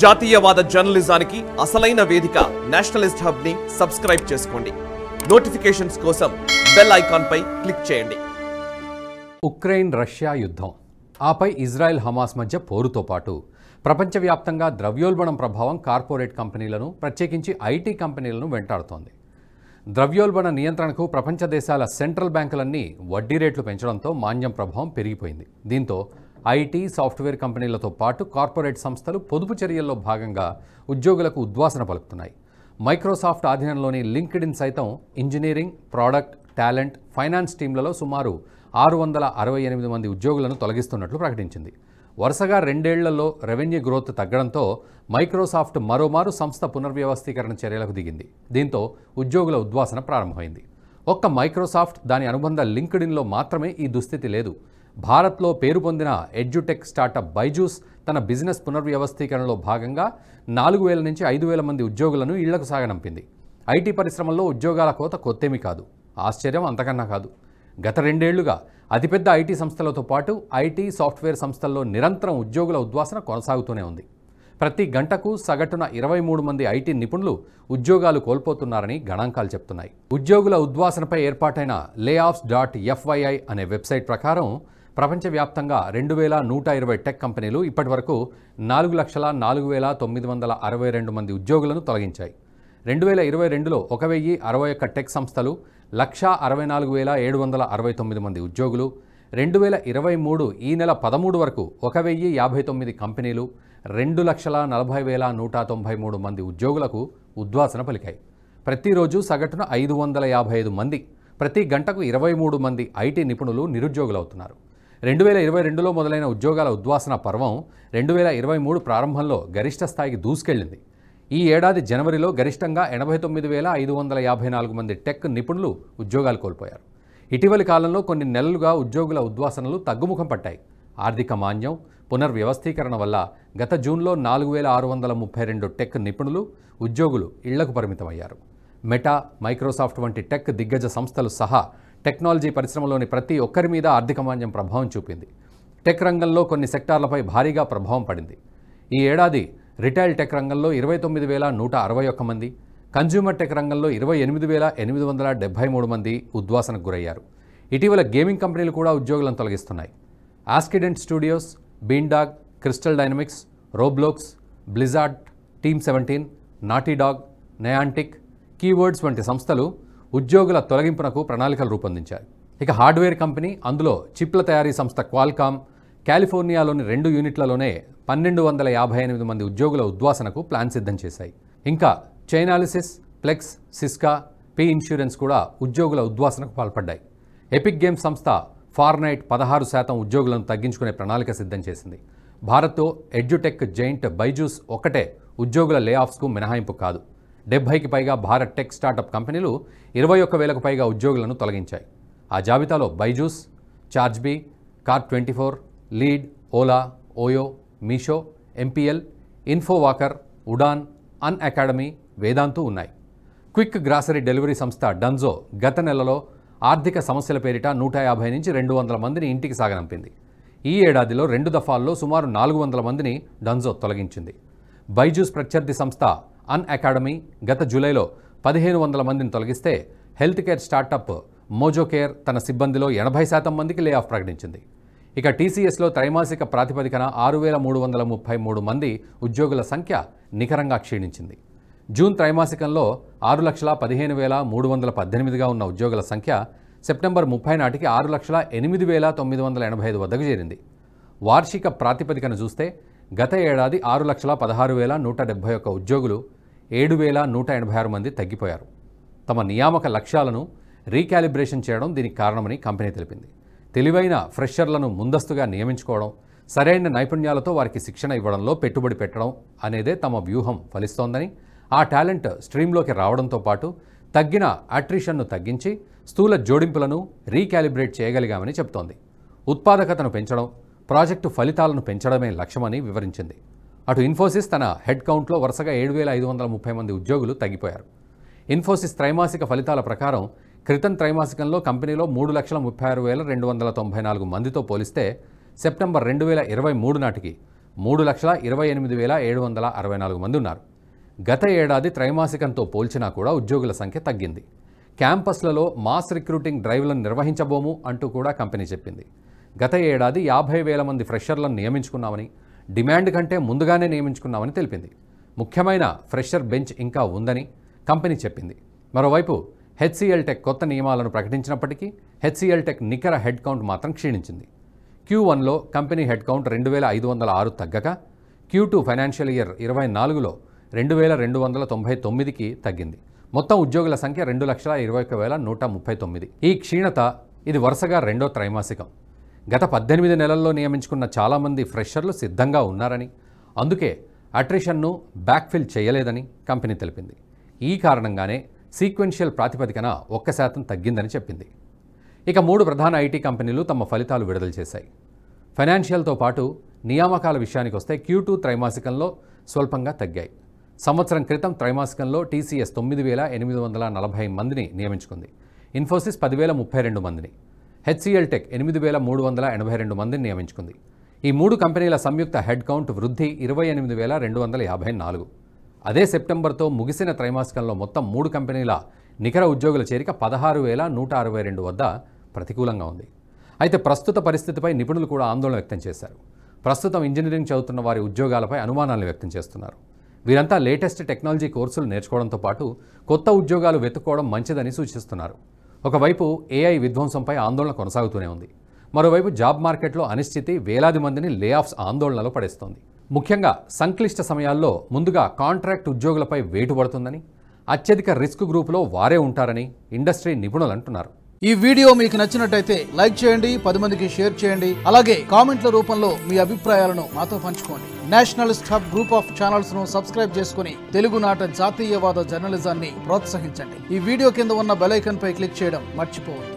జాతీయవాద జర్నలిజానికి అసలైన వేదిక నేషనలిస్ట్ హబ్ ని సబ్స్క్రైబ్ చేసుకోండి. నోటిఫికేషన్స్ కోసం బెల్ ఐకాన్ పై క్లిక్ చేయండి. ఉక్రెయిన్ రష్యా యుద్ధం, ఆపై ఇజ్రాయెల్ హమాస్ మధ్య పోరుతో పాటు ప్రపంచవ్యాప్తంగా ద్రవ్యోల్బణం ప్రభావం కార్పొరేట్ కంపెనీలను, ప్రత్యేకించి ఐటీ కంపెనీలను వెంటాడుతోంది. ద్రవ్యోల్బణ నియంత్రణకు ప్రపంచ దేశాల సెంట్రల్ బ్యాంకులన్నీ వడ్డీ రేట్లు పెంచడంతో మాంద్యం ప్రభావం పెరిగిపోయింది. దీంతో ఐటీ, సాఫ్ట్వేర్ కంపెనీలతో పాటు కార్పొరేట్ సంస్థలు పొదుపు చర్యల్లో భాగంగా ఉద్యోగులకు ఉద్వాసన పలుకుతున్నాయి. మైక్రోసాఫ్ట్ ఆధీనంలోని లింక్డ్ఇన్ సైతం ఇంజనీరింగ్, ప్రోడక్ట్, టాలెంట్, ఫైనాన్స్ టీంలలో సుమారు 668 మంది ఉద్యోగులను తొలగిస్తున్నట్లు ప్రకటించింది. వరుసగా 2 ఏళ్లలో రెవెన్యూ గ్రోత్ తగ్గడంతో మైక్రోసాఫ్ట్ మరోమారు సంస్థ పునర్వ్యవస్థీకరణ చర్యలకు దిగింది. దీంతో ఉద్యోగుల ఉద్వాసన ప్రారంభమైంది. ఒక్క మైక్రోసాఫ్ట్, దాని అనుబంధ లింక్డ్ఇన్లో మాత్రమే ఈ దుస్థితి లేదు. భారత్లో పేరు పొందిన ఎడ్యుటెక్ స్టార్టప్ బైజూస్ తన బిజినెస్ పునర్వ్యవస్థీకరణలో భాగంగా 4000 నుంచి 5000 మంది ఉద్యోగులను ఇళ్లకు సాగనంపింది. ఐటీ పరిశ్రమల్లో ఉద్యోగాల కోత కొత్తేమీ కాదు. ఆశ్చర్యం అంతకన్నా కాదు. గత 2 ఏళ్లుగా అతిపెద్ద ఐటీ సంస్థలతో పాటు ఐటీ, సాఫ్ట్వేర్ సంస్థల్లో నిరంతరం ఉద్యోగుల ఉద్వాసన కొనసాగుతూనే ఉంది. ప్రతి గంటకు సగటున 23 మంది ఐటీ నిపుణులు ఉద్యోగాలు కోల్పోతున్నారని గణాంకాలు చెప్తున్నాయి. ఉద్యోగుల ఉద్వాసనపై ఏర్పాటైన layoffs.fyi అనే వెబ్సైట్ ప్రకారం ప్రపంచవ్యాప్తంగా 2120 టెక్ కంపెనీలు ఇప్పటివరకు 4,04,962 మంది ఉద్యోగులను తొలగించాయి. 2022లో 1061 టెక్ సంస్థలు, 1,64,769 మంది ఉద్యోగులు, 2023 ఈ నెల 13 వరకు 1,059 కంపెనీలు, 2,40,193 మంది ఉద్యోగులకు ఉద్వాసన పలికాయి. ప్రతిరోజు సగటున 555 మంది, ప్రతి గంటకు 23 మంది ఐటీ నిపుణులు నిరుద్యోగులవుతున్నారు. 2022లో మొదలైన ఉద్యోగాల ఉద్వాసన పర్వం 2023 ప్రారంభంలో గరిష్ట స్థాయికి దూసుకెళ్లింది. ఈ ఏడాది జనవరిలో గరిష్టంగా 89,554 మంది టెక్ నిపుణులు ఉద్యోగాలు కోల్పోయారు. ఇటీవలి కాలంలో కొన్ని నెలలుగా ఉద్యోగుల ఉద్వాసనలు తగ్గుముఖం పట్టాయి. ఆర్థిక మాంద్యం, పునర్వ్యవస్థీకరణ వల్ల గత జూన్లో 4,632 టెక్ నిపుణులు, ఉద్యోగులు ఇళ్లకు పరిమితమయ్యారు. మెటా, మైక్రోసాఫ్ట్ వంటి టెక్ దిగ్గజ సంస్థలు సహా టెక్నాలజీ పరిశ్రమలోని ప్రతి ఒక్కరి మీద ఆర్థిక మాంద్యం ప్రభావం చూపింది. టెక్ రంగంలో కొన్ని సెక్టార్లపై భారీగా ప్రభావం పడింది. ఈ ఏడాది రిటైల్ టెక్ రంగంలో 29,161 మంది, కన్జ్యూమర్ టెక్ రంగంలో 28,873 మంది ఉద్వాసనకు గురయ్యారు. ఇటీవల గేమింగ్ కంపెనీలు కూడా ఉద్యోగులను తొలగిస్తున్నాయి. Ascendant studios, Beamdog, Crystal Dynamics, Roblox, Blizzard, team 17, Naughty Dog, Niantic, Keywords వంటి సంస్థలు ఉద్యోగుల తొలగింపునకు ప్రణాళికలు రూపొందించాయి. ఇక హార్డ్వేర్ కంపెనీ, అందులో చిప్ల తయారీ సంస్థ క్వాల్కామ్, కాలిఫోర్నియాలోని 2 యూనిట్లలోనే 1,258 మంది ఉద్యోగుల ఉద్వాసనకు ప్లాన్ సిద్ధం చేశాయి. ఇంకా చైనాలిసిస్, ప్లెక్స్, సిస్కా, పి ఇన్సూరెన్స్ కూడా ఉద్యోగుల ఉద్వాసనకు పాల్పడ్డాయి. ఎపిక్ గేమ్స్ సంస్థ ఫార్నైట్ 16% ఉద్యోగులను తగ్గించుకునే ప్రణాళిక సిద్ధం చేసింది. భారత్తో ఎడ్యుటెక్ జైంట్ బైజూస్ ఒక్కటే ఉద్యోగుల లేఆఫ్స్కు మినహాయింపు కాదు. 70కి పైగా భారత్ టెక్ స్టార్టప్ కంపెనీలు 21,000కు పైగా ఉద్యోగులను తొలగించాయి. ఆ జాబితాలో Byju's, Chargebee, Car24, Lead, Ola, OYO, Meesho, MPL, ఇన్ఫోవాకర్, ఉడాన్, అన్ అకాడమీ, వేదాంతు ఉన్నాయి. క్విక్ గ్రాసరీ డెలివరీ సంస్థ డన్జో గత నెలలో ఆర్థిక సమస్యల పేరిట 150 నుంచి 200 మందిని ఇంటికి సాగనంపింది. ఈ ఏడాదిలో 2 దఫాల్లో సుమారు 400 మందిని డన్జో తొలగించింది. బైజూస్ ప్రత్యర్థి సంస్థ అన్ అకాడమీ గత జూలైలో 1,500 మందిని తొలగిస్తే, హెల్త్ కేర్ స్టార్టప్ మోజోకేర్ తన సిబ్బందిలో 80% మందికి లే ఆఫ్ ప్రకటించింది. ఇక టీసీఎస్లో త్రైమాసిక ప్రాతిపదికన 6,333 మంది ఉద్యోగుల సంఖ్య నికరంగా క్షీణించింది. జూన్ త్రైమాసికంలో 6,15,318గా ఉన్న ఉద్యోగుల సంఖ్య సెప్టెంబర్ 30 నాటికి 6,08,985 వద్దకు చేరింది. వార్షిక ప్రాతిపదికన చూస్తే గత ఏడాది 6,16,171 ఉద్యోగులు 7,186 మంది తగ్గిపోయారు. తమ నియామక లక్ష్యాలను రీకాలిబ్రేషన్ చేయడం దీనికి కారణమని కంపెనీ తెలిపింది. తెలివైన ఫ్రెషర్లను ముందస్తుగా నియమించుకోవడం, సరైన నైపుణ్యాలతో వారికి శిక్షణ ఇవ్వడంలో పెట్టుబడి పెట్టడం అనేదే తమ వ్యూహం ఫలిస్తోందని, ఆ టాలెంట్ స్ట్రీమ్లోకి రావడంతో పాటు తగ్గిన అట్రిషన్ను తగ్గించి స్థూల జోడింపులను రీకాలిబ్రేట్ చేయగలిగామని చెబుతోంది. ఉత్పాదకతను పెంచడం, ప్రాజెక్టు ఫలితాలను పెంచడమే లక్ష్యమని వివరించింది. అటు ఇన్ఫోసిస్ తన హెడ్ కౌంట్లో వరుసగా 7,530 మంది ఉద్యోగులు తగ్గిపోయారు. ఇన్ఫోసిస్ త్రైమాసిక ఫలితాల ప్రకారం క్రితం త్రైమాసికంలో కంపెనీలో 3,36,294 మందితో పోలిస్తే సెప్టెంబర్ 2023 నాటికి 3,28,764 మంది ఉన్నారు. గత ఏడాది త్రైమాసికంతో పోల్చినా కూడా ఉద్యోగుల సంఖ్య తగ్గింది. క్యాంపస్లలో మాస్ రిక్రూటింగ్ డ్రైవ్లను నిర్వహించబోము అంటూ కూడా కంపెనీ చెప్పింది. గత ఏడాది 50,000 మంది ఫ్రెషర్లను నియమించుకున్నామని, డిమాండ్ కంటే ముందుగానే నియమించుకున్నామని తెలిపింది. ముఖ్యమైన ఫ్రెషర్ బెంచ్ ఇంకా ఉందని కంపెనీ చెప్పింది. మరోవైపు హెచ్సిఎల్ టెక్ కొత్త నియమాలను ప్రకటించినప్పటికీ హెచ్సిఎల్ టెక్ నికర హెడ్ కౌంట్ మాత్రం క్షీణించింది. Q1లో కంపెనీ హెడ్ కౌంట్ 2,506 తగ్గక Q2 ఫైనాన్షియల్ ఇయర్ 24లో 2,299కి తగ్గింది. మొత్తం ఉద్యోగుల సంఖ్య 2,21,139. ఈ క్షీణత ఇది వరుసగా రెండో త్రైమాసికం. గత 18 నెలల్లో నియమించుకున్న చాలామంది ఫ్రెషర్లు సిద్ధంగా ఉన్నారని, అందుకే అట్రిషన్ను బ్యాక్ఫిల్ చేయలేదని కంపెనీ తెలిపింది. ఈ కారణంగానే సీక్వెన్షియల్ ప్రాతిపదికన 1% తగ్గిందని చెప్పింది. ఇక 3 ప్రధాన ఐటీ కంపెనీలు తమ ఫలితాలు విడుదల చేశాయి. ఫైనాన్షియల్తో పాటు నియామకాల విషయానికి వస్తే Q2 త్రైమాసికంలో స్వల్పంగా తగ్గాయి. సంవత్సరం క్రితం త్రైమాసికంలో TCS 9,840 మందిని నియమించుకుంది. ఇన్ఫోసిస్ 10,032 మందిని, హెచ్సిఎల్ టెక్ 8,382 మందిని నియమించుకుంది. ఈ 3 కంపెనీల సంయుక్త హెడ్ కౌంట్ వృద్ధి 28,254. అదే సెప్టెంబర్తో ముగిసిన త్రైమాసికంలో మొత్తం 3 కంపెనీల నికర ఉద్యోగుల చేరిక 16,162 వద్ద ప్రతికూలంగా ఉంది. అయితే ప్రస్తుత పరిస్థితిపై నిపుణులు కూడా ఆందోళన వ్యక్తం చేశారు. ప్రస్తుతం ఇంజనీరింగ్ చదువుతున్న వారి ఉద్యోగాలపై అనుమానాలు వ్యక్తం చేస్తున్నారు. వీరంతా లేటెస్ట్ టెక్నాలజీ కోర్సులు నేర్చుకోవడంతో పాటు కొత్త ఉద్యోగాలు వెతుక్కోవడం మంచిదని సూచిస్తున్నారు. ఒకవైపు AI విధ్వంసంపై ఆందోళన కొనసాగుతూనే ఉంది. మరోవైపు జాబ్ మార్కెట్లో అనిశ్చితి వేలాది మందిని లేఆఫ్స్ ఆందోళనలో పడేస్తోంది. ముఖ్యంగా సంక్లిష్ట సమయాల్లో ముందుగా కాంట్రాక్ట్ ఉద్యోగులపై వేటు పడుతుందని, అత్యధిక రిస్క్ గ్రూపులో వారే ఉంటారని ఇండస్ట్రీ నిపుణులు అంటున్నారు. ఈ వీడియో మీకు నచ్చినట్టయితే లైక్ చేయండి, 10 మందికి షేర్ చేయండి. అలాగే కామెంట్ల రూపంలో మీ అభిప్రాయాలను మాతో పంచుకోండి. Nationalist hub group of channels ను సబ్స్క్రైబ్ చేసుకుని తెలుగునాట జాతీయవాద జర్నలిజాన్ని ప్రోత్సహించండి. ఈ వీడియో కింద ఉన్న బెల్ ఐకాన్ పై క్లిక్ చేయడం మర్చిపోవద్దు.